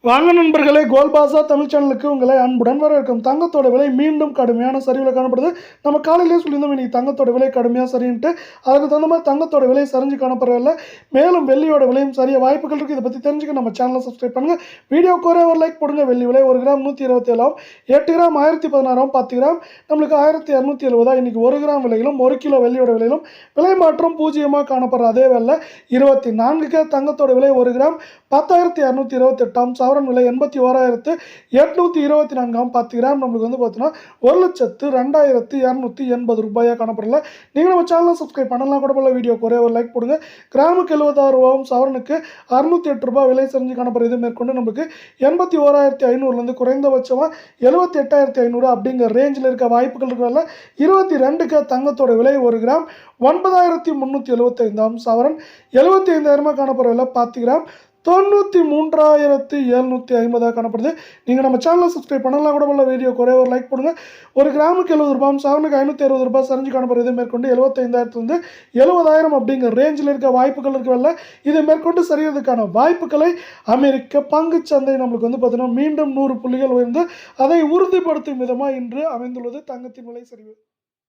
வாங்க நண்பர்களே, கோல் பாஸா தமிழ் சேனலுக்கு உங்களை அன்புடன் வரவேற்கும். தங்கத்தோட விலை மீண்டும் கடுமையான சரிவில் காணப்படுது. நம்ம காலையிலேயே சொல்லியிருந்தோம் இன்னைக்கு தங்கத்தோட விலை கடுமையாக சரின்ட்டு. அதுக்கு தகுந்த மாதிரி தங்கத்தோட விலை சரிஞ்சு காணப்படவில்லை. மேலும் வெள்ளியோட விலையும் சரிய வாய்ப்புகள் இருக்குது. இதை பற்றி தெரிஞ்சுக்க நம்ம சேனலை சப்ஸ்கிரைப் பண்ணுங்கள். வீடியோக்கு ஒரே ஒரு லைக் போடுங்க. வெள்ளி விலை 1 கிராம் 127 8 கிராம் 1016 10 கிராம் நம்மளுக்கு 1270. இன்னைக்கு 1 கிராம் விலையிலும் 1 கிலோ வெள்ளியோட விலையிலும் விலை மாற்றம் பூஜ்ஜியமாக காணப்படுற அதே வேலை 24 தங்கத்தோட விலை 1 கிராம் 10,228 சவரன் விலை 81,824 10 கிராம் நம்மளுக்கு வந்து பார்த்தீங்கன்னா 1,02,280 ரூபாயாக காணப்படல. நீங்கள் நம்ம சேனலை சப்ஸ்கிரைப் பண்ணலாம் கூட போல. வீடியோக்கு ஒரே ஒரு லைக் போடுங்க. கிராமுக்கு 76 ரூபாவும் சவரனுக்கு 608 ரூபாய் விலை செஞ்சு காணப்படுறது. மேற்கொண்டு நமக்கு 81,500 குறைந்தபட்சமாக 78,500 அப்படிங்கிற ரேஞ்சில் இருக்க வாய்ப்புகள் இருக்கிறதால 22 தங்கத்தோட விலை 1 கிராம் 9,375 சவரன் 75,000 காணப்படுறதில்ல. 10 கிராம் 93,750 காணப்படுது. நீங்கள் நம்ம சேனலை சப்ஸ்கிரைப் பண்ணலாம் கூட போல. வீடியோ ஒரே ஒரு லைக் போடுங்க. 1 கிராமுக்கு 70 ரூபாய் சவரனுக்கு 560 ரூபாய் சரிஞ்சு காணப்படுறது. மேற்கொண்டு 75,000 70,000 அப்படிங்கிற ரேஞ்சில் இருக்க வாய்ப்புகள் இருக்கவில்லை. இதை மேற்கொண்டு சரியறதுக்கான வாய்ப்புகளை அமெரிக்க பங்கு சந்தை நம்மளுக்கு வந்து பார்த்தீங்கன்னா மீண்டும் 100 புள்ளிகள் உயர்ந்து அதை உறுதிப்படுத்தும் விதமாக இன்று அமைந்துள்ளது தங்கத்தின் விலை சரிவு.